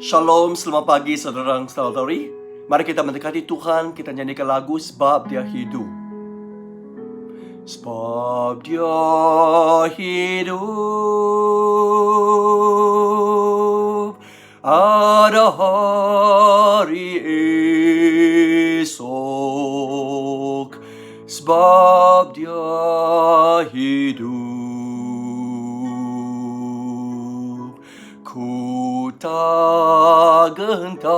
Shalom, selamat pagi saudara-saudari. Mari kita mendekati Tuhan, kita nyanyikan lagu Sebab Dia Hidup. Sebab Dia hidup, ada hari esok. Sebab Dia hidup, ku tak gentar,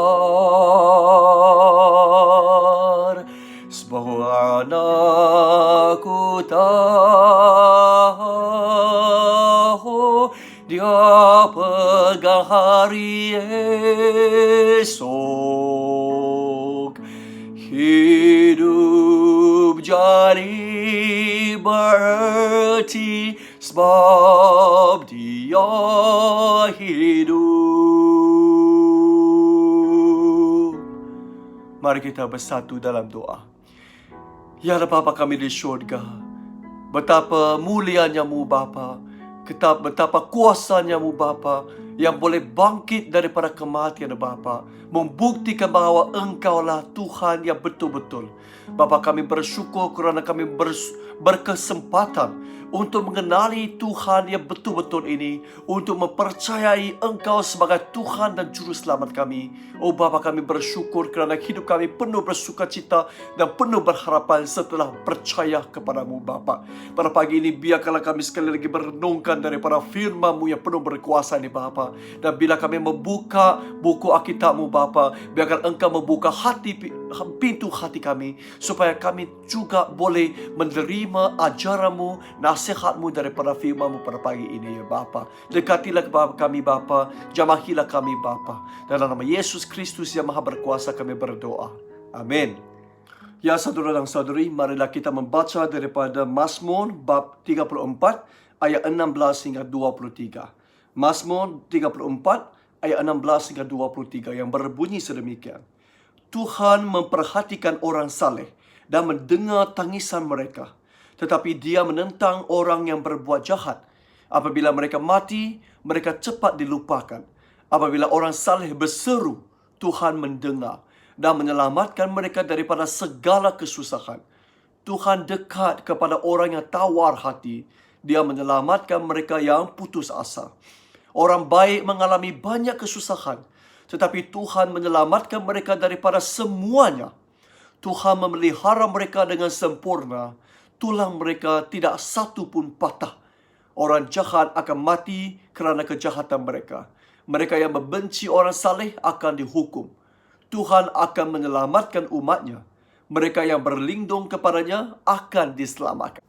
sebab anakku tahu Dia pegang hari esok. Hidup jadi berarti sebab Dia hidup. Mari kita bersatu dalam doa. Ya Bapa kami di syurga, betapa mulianya-Mu Bapa, betapa kuasanya-Mu Bapa, yang boleh bangkit daripada kematian Bapa, membuktikan bahawa Engkaulah Tuhan yang betul-betul. Bapa, kami bersyukur kerana kami berkesempatan untuk mengenali Tuhan yang betul-betul ini, untuk mempercayai Engkau sebagai Tuhan dan Juru Selamat kami. Oh Bapa, kami bersyukur kerana hidup kami penuh bersukacita dan penuh berharapan setelah percaya kepadamu Bapa. Pada pagi ini biarkanlah kami sekali lagi merenungkan daripada firman-Mu yang penuh berkuasa ini Bapa. Dan bila kami membuka buku Alkitab-Mu Bapa, biarkan Engkau membuka pintu hati kami, supaya kami juga boleh menerima ajaran-Mu, nasihat-Mu daripada firman-Mu pada pagi ini ya Bapa. Dekatilah kami Bapa, jamahilah kami Bapa. Dalam nama Yesus Kristus yang Maha Berkuasa kami berdoa. Amin. Ya saudara dan saudari, marilah kita membaca daripada Mazmur bab 34 ayat 16 hingga 23. Mazmur 34 ayat 16 hingga 23 yang berbunyi sedemikian. Tuhan memperhatikan orang saleh dan mendengar tangisan mereka, tetapi Dia menentang orang yang berbuat jahat. Apabila mereka mati, mereka cepat dilupakan. Apabila orang saleh berseru, Tuhan mendengar dan menyelamatkan mereka daripada segala kesusahan. Tuhan dekat kepada orang yang tawar hati. Dia menyelamatkan mereka yang putus asa. Orang baik mengalami banyak kesusahan, tetapi Tuhan menyelamatkan mereka daripada semuanya. Tuhan memelihara mereka dengan sempurna. Tulang mereka tidak satu pun patah. Orang jahat akan mati kerana kejahatan mereka. Mereka yang membenci orang saleh akan dihukum. Tuhan akan menyelamatkan umatnya. Mereka yang berlindung kepadanya akan diselamatkan.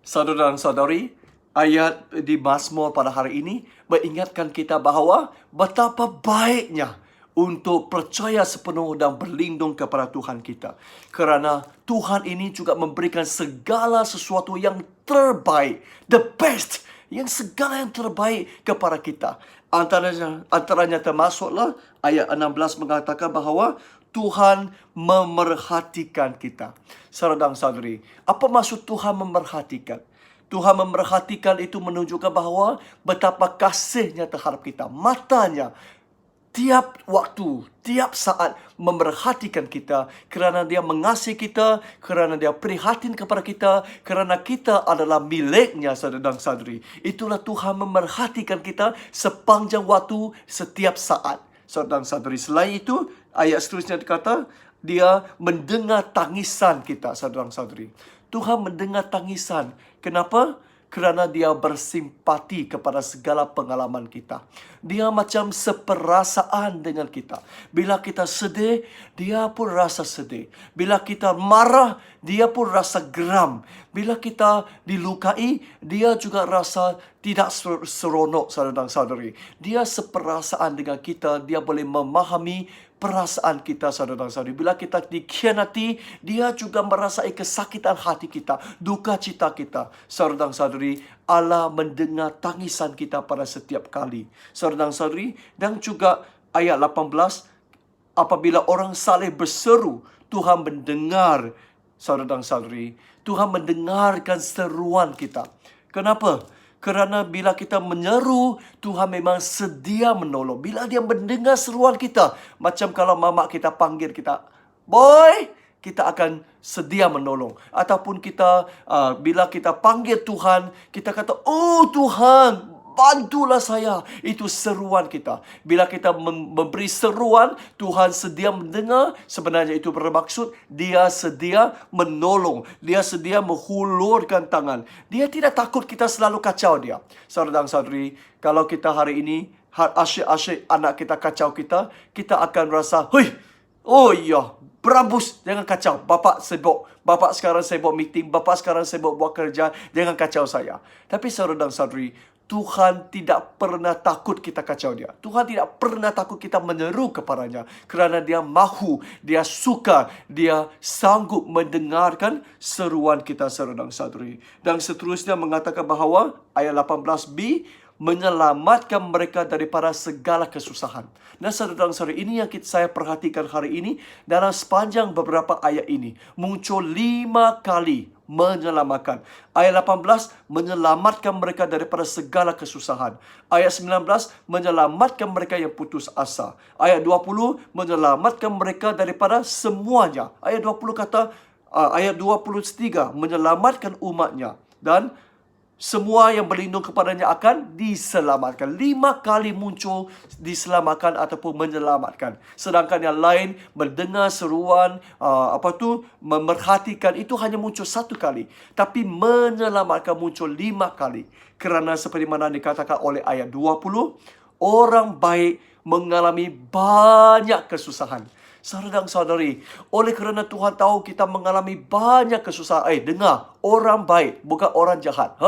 Saudara dan saudari, ayat di Mazmur pada hari ini mengingatkan kita bahawa betapa baiknya untuk percaya sepenuh dan berlindung kepada Tuhan kita. Kerana Tuhan ini juga memberikan segala sesuatu yang terbaik, the best, yang segala yang terbaik kepada kita. Antaranya termasuklah ayat 16 mengatakan bahawa Tuhan memerhatikan kita. Saudara dan saudari, apa maksud Tuhan memerhatikan? Tuhan memerhatikan itu menunjukkan bahawa betapa kasihnya terhadap kita. Matanya tiap waktu, tiap saat memerhatikan kita, kerana Dia mengasihi kita, kerana Dia prihatin kepada kita, kerana kita adalah miliknya, saudara dan saudari. Itulah Tuhan memerhatikan kita sepanjang waktu, setiap saat, saudara dan saudari. Selain itu, ayat seterusnya dikata, Dia mendengar tangisan kita, saudara dan saudari. Tuhan mendengar tangisan. Kenapa? Kerana Dia bersimpati kepada segala pengalaman kita. Dia macam seperasaan dengan kita. Bila kita sedih, Dia pun rasa sedih. Bila kita marah, Dia pun rasa geram. Bila kita dilukai, Dia juga rasa tidak seronok, saudara dan saudari. Dia seperasaan dengan kita. Dia boleh memahami perasaan kita, saudara dan saudari. Bila kita dikhianati, Dia juga merasai kesakitan hati kita, duka cita kita, saudara dan saudari. Allah mendengar tangisan kita pada setiap kali, saudara dan saudari. Dan juga ayat 18, apabila orang saleh berseru, Tuhan mendengar, saudara dan saudari. Tuhan mendengarkan seruan kita. Kenapa? Kerana bila kita menyeru, Tuhan memang sedia menolong. Bila dia mendengar seruan kita, macam kalau mama kita panggil kita, "Boy," kita akan sedia menolong. Ataupun kita, bila kita panggil Tuhan, kita kata, "Oh Tuhan, bantulah saya." Itu seruan kita. Bila kita memberi seruan, Tuhan sedia mendengar. Sebenarnya itu bermaksud dia sedia menolong. Dia sedia menghulurkan tangan. Dia tidak takut kita selalu kacau dia. Saudara dan saudari, kalau kita hari ini asyik-asyik anak kita kacau kita, kita akan rasa, "Hui, oh iya, berambus, jangan kacau. Bapak sibuk. Bapak sekarang sibuk meeting. Bapak sekarang sibuk buat kerja. Jangan kacau saya." Tapi saudara dan saudari, Tuhan tidak pernah takut kita kacau dia. Tuhan tidak pernah takut kita menyeru kepadanya. Kerana dia mahu, dia suka, dia sanggup mendengarkan seruan kita, saudara dan saudari. Dan seterusnya mengatakan bahawa ayat 18b, menyelamatkan mereka daripada segala kesusahan. Dan saudara dan saudari, ini yang saya perhatikan hari ini. Dalam sepanjang beberapa ayat ini, muncul 5 kali menyelamatkan. Ayat 18, menyelamatkan mereka daripada segala kesusahan. Ayat 19, menyelamatkan mereka yang putus asa. Ayat 20, menyelamatkan mereka daripada semuanya. Ayat 20 kata, ayat 23, menyelamatkan umatnya. Dan semua yang berlindung kepadanya akan diselamatkan. 5 kali muncul diselamatkan ataupun menyelamatkan. Sedangkan yang lain mendengar seruan, memerhatikan, itu hanya muncul 1 kali. Tapi menyelamatkan muncul 5 kali. Kerana seperti mana dikatakan oleh ayat 20, orang baik mengalami banyak kesusahan. Saudara dan saudari, oleh kerana Tuhan tahu kita mengalami banyak kesusahan. Dengar, orang baik, bukan orang jahat.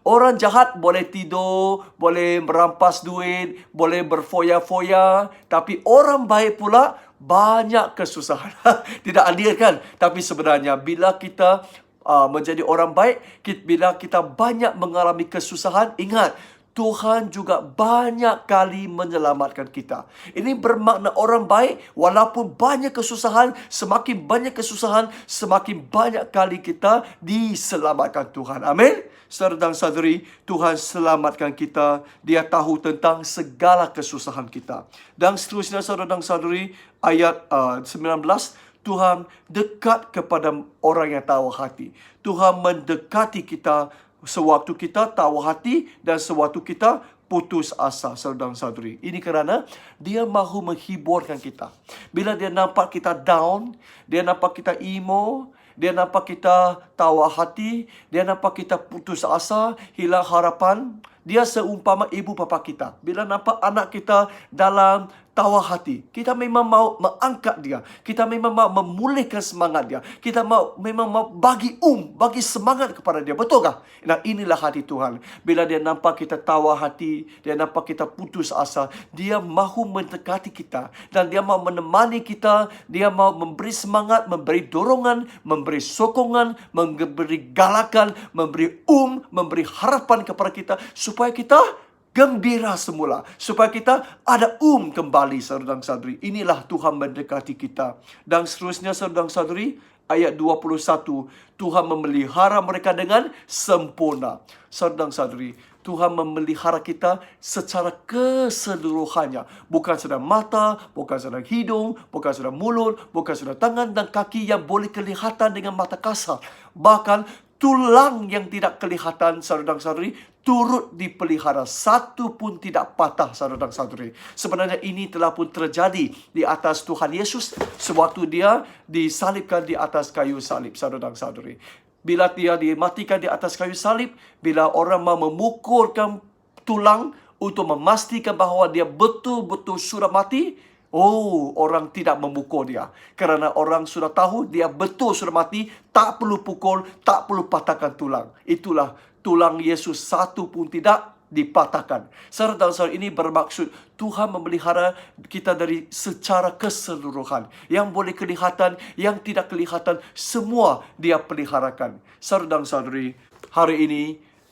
Orang jahat boleh tidur, boleh merampas duit, boleh berfoya-foya. Tapi orang baik pula banyak kesusahan. Tidak adil kan? Tapi sebenarnya bila kita menjadi orang baik, bila kita banyak mengalami kesusahan, ingat, Tuhan juga banyak kali menyelamatkan kita. Ini bermakna orang baik, walaupun banyak kesusahan, semakin banyak kesusahan, semakin banyak kali kita diselamatkan Tuhan. Amin. Saudara dan saudari, Tuhan selamatkan kita. Dia tahu tentang segala kesusahan kita. Dan seterusnya saudara dan saudari, ayat 19, Tuhan dekat kepada orang yang tahu hati. Tuhan mendekati kita sewaktu kita tahu hati dan sewaktu kita putus asa, saudara dan saudari. Ini kerana dia mahu menghiburkan kita. Bila dia nampak kita down, dia nampak kita emo, dia nampak kita tahu hati, dia nampak kita putus asa, hilang harapan, dia seumpama ibu bapa kita. Bila nampak anak kita dalam tawa hati, kita memang mau mengangkat dia. Kita memang mau memulihkan semangat dia. Kita memang mau bagi semangat kepada dia. Betul kah? Nah, inilah hati Tuhan. Bila dia nampak kita tawa hati, dia nampak kita putus asa, dia mahu mendekati kita. Dan dia mau menemani kita. Dia mau memberi semangat, memberi dorongan, memberi sokongan, memberi galakan, memberi harapan kepada kita. Supaya kita gembira semula. Supaya kita ada kembali, saudara dan saudari. Inilah Tuhan mendekati kita. Dan seterusnya, saudara dan saudari, ayat 21. Tuhan memelihara mereka dengan sempurna. Saudara dan saudari, Tuhan memelihara kita secara keseluruhannya. Bukan saudara mata, bukan saudara hidung, bukan saudara mulut, bukan saudara tangan dan kaki yang boleh kelihatan dengan mata kasar. Bahkan tulang yang tidak kelihatan, saudara dan saudari, turut dipelihara. Satu pun tidak patah, saudara dan saudari. Sebenarnya ini telah pun terjadi di atas Tuhan Yesus sewaktu dia disalibkan di atas kayu salib, saudara dan saudari. Bila dia dimatikan di atas kayu salib, bila orang mau memukulkan tulang untuk memastikan bahawa dia betul-betul sudah mati, orang tidak memukul dia. Kerana orang sudah tahu dia betul sudah mati, tak perlu pukul, tak perlu patahkan tulang. Itulah tulang Yesus satu pun tidak dipatahkan. Saudara dan saudari, ini bermaksud Tuhan memelihara kita dari secara keseluruhan. Yang boleh kelihatan, yang tidak kelihatan, semua dia peliharakan. Saudara dan saudari, hari ini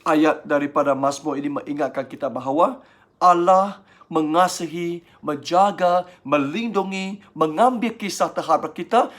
ayat daripada Mazmur ini mengingatkan kita bahawa Allah mengasihi, menjaga, melindungi, mengambil kisah terhadap kita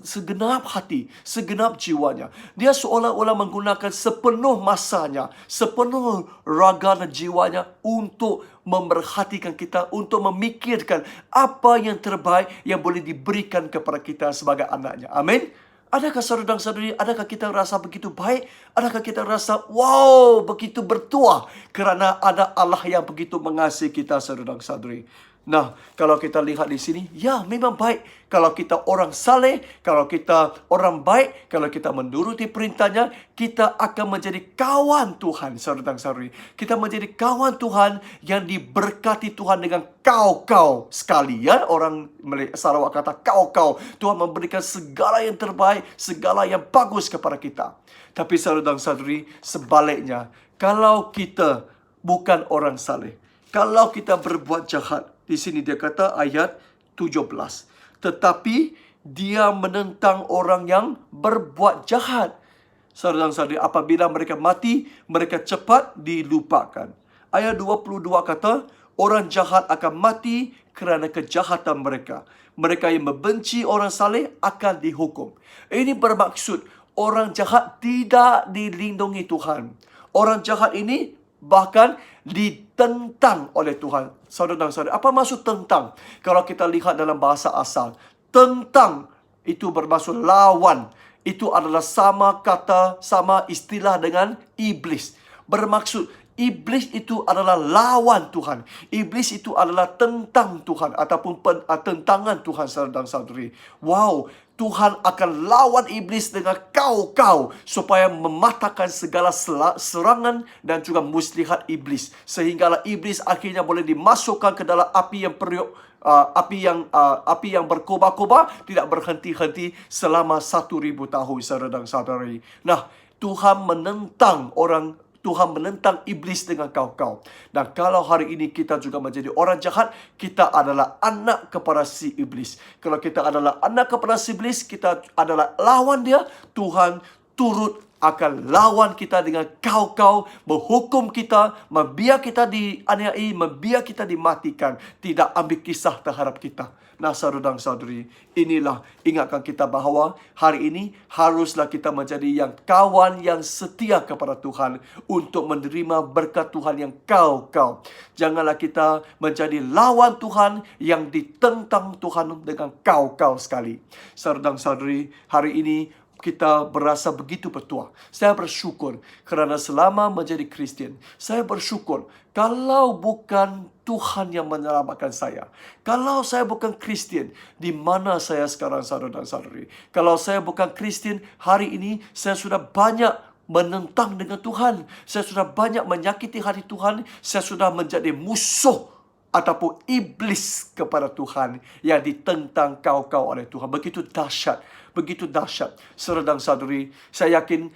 segenap hati, segenap jiwanya. Dia seolah-olah menggunakan sepenuh masanya, sepenuh raga dan jiwanya untuk memerhatikan kita, untuk memikirkan apa yang terbaik yang boleh diberikan kepada kita sebagai anaknya. Amin. Adakah saudara dan saudari, adakah kita rasa begitu baik? Adakah kita rasa, wow, begitu bertuah kerana ada Allah yang begitu mengasihi kita, saudara dan saudari? Nah, kalau kita lihat di sini, ya memang baik. Kalau kita orang saleh, kalau kita orang baik, kalau kita menuruti perintahnya, kita akan menjadi kawan Tuhan, saudara dan saudari. Kita menjadi kawan Tuhan yang diberkati Tuhan dengan kau-kau sekali. Ya, orang Sarawak kata kau-kau. Tuhan memberikan segala yang terbaik, segala yang bagus kepada kita. Tapi saudara dan saudari, sebaliknya, kalau kita bukan orang saleh, kalau kita berbuat jahat, di sini dia kata ayat 17. Tetapi dia menentang orang yang berbuat jahat. Saudara dan saudari, apabila mereka mati, mereka cepat dilupakan. Ayat 22 kata, orang jahat akan mati kerana kejahatan mereka. Mereka yang membenci orang saleh akan dihukum. Ini bermaksud orang jahat tidak dilindungi Tuhan. Orang jahat ini bahkan ditentang oleh Tuhan. Saudara dan saudari, apa maksud tentang? Kalau kita lihat dalam bahasa asal, tentang itu bermaksud lawan. Itu adalah sama kata, sama istilah dengan iblis. Bermaksud iblis itu adalah lawan Tuhan. Iblis itu adalah tentang Tuhan ataupun tentangan Tuhan, saudara dan saudari. Wow, Tuhan akan lawan iblis dengan kau-kau supaya mematahkan segala serangan dan juga muslihat iblis, sehinggalah iblis akhirnya boleh dimasukkan ke dalam api yang api yang berkobar-kobar, tidak berhenti-henti selama 1000 tahun, saudara dan saudari. Nah, Tuhan menentang iblis dengan kau-kau. Dan kalau hari ini kita juga menjadi orang jahat, kita adalah anak kepada si iblis. Kalau kita adalah anak kepada si iblis, kita adalah lawan dia. Tuhan turut akan lawan kita dengan kau-kau, menghukum kita, membiarkan kita dianiaya, membiarkan kita dimatikan, tidak ambil kisah terhadap kita. Nah, saudara dan saudari, inilah ingatkan kita bahawa hari ini haruslah kita menjadi yang kawan yang setia kepada Tuhan untuk menerima berkat Tuhan yang kau-kau. Janganlah kita menjadi lawan Tuhan yang ditentang Tuhan dengan kau-kau sekali. Saudara dan saudari, hari ini kita berasa begitu bertuah. Saya bersyukur kerana selama menjadi Kristian, saya bersyukur kalau bukan Tuhan yang menyelamatkan saya, kalau saya bukan Kristian, di mana saya sekarang, saudara dan saudari? Kalau saya bukan Kristian, hari ini saya sudah banyak menentang dengan Tuhan. Saya sudah banyak menyakiti hati Tuhan. Saya sudah menjadi musuh ataupun iblis kepada Tuhan yang ditentang kau-kau oleh Tuhan. Begitu dahsyat. Begitu dahsyat. Saudara dan saudari, saya yakin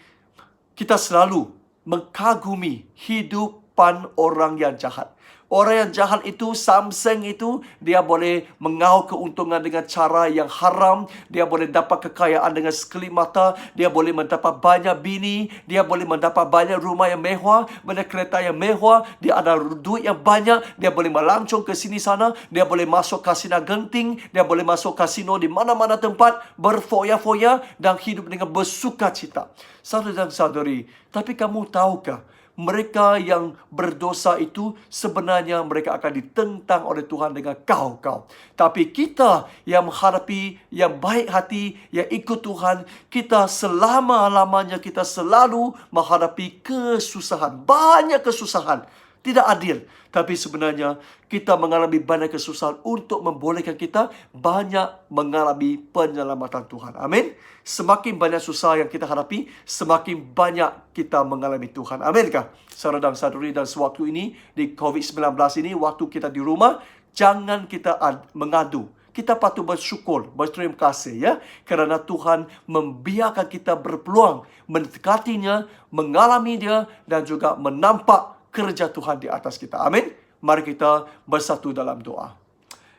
kita selalu mengagumi hidupan orang yang jahat. Orang yang jahat itu, Samsung itu, dia boleh mengaul keuntungan dengan cara yang haram. Dia boleh dapat kekayaan dengan sekelip mata. Dia boleh mendapat banyak bini. Dia boleh mendapat banyak rumah yang mewah, banyak kereta yang mewah. Dia ada duit yang banyak. Dia boleh melancong ke sini sana. Dia boleh masuk kasino genting. Dia boleh masuk kasino di mana-mana tempat, berfoya-foya dan hidup dengan bersuka cita. Saudara dan saudari, tapi kamu tahukah, mereka yang berdosa itu sebenarnya mereka akan ditentang oleh Tuhan dengan kau-kau. Tapi kita yang menghadapi, yang baik hati, yang ikut Tuhan, kita selama-lamanya kita selalu menghadapi kesusahan. Banyak kesusahan. Tidak adil. Tapi sebenarnya kita mengalami banyak kesusahan untuk membolehkan kita banyak mengalami penyelamatan Tuhan. Amin. Semakin banyak susah yang kita hadapi, semakin banyak kita mengalami Tuhan. Aminkah? Saudara dan saudari, dan sewaktu ini di COVID-19 ini, waktu kita di rumah, jangan kita mengadu. Kita patut bersyukur, berterima kasih ya, kerana Tuhan membiarkan kita berpeluang mendekatinya, mengalami dia dan juga menampak kerja Tuhan di atas kita. Amin. Mari kita bersatu dalam doa.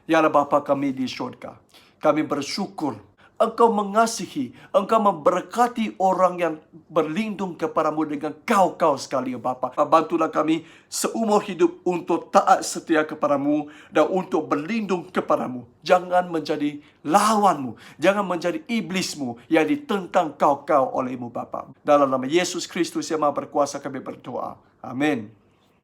Ya Allah Bapa kami di syurga, kami bersyukur Engkau mengasihi, Engkau memberkati orang yang berlindung kepadamu dengan kau-kau sekali, ya Bapa. Bantulah kami seumur hidup untuk taat setia kepadamu dan untuk berlindung kepadamu. Jangan menjadi lawanmu, jangan menjadi iblismu yang ditentang kau-kau olehmu, Bapa. Dalam nama Yesus Kristus yang Maha Berkuasa kami berdoa. Amin.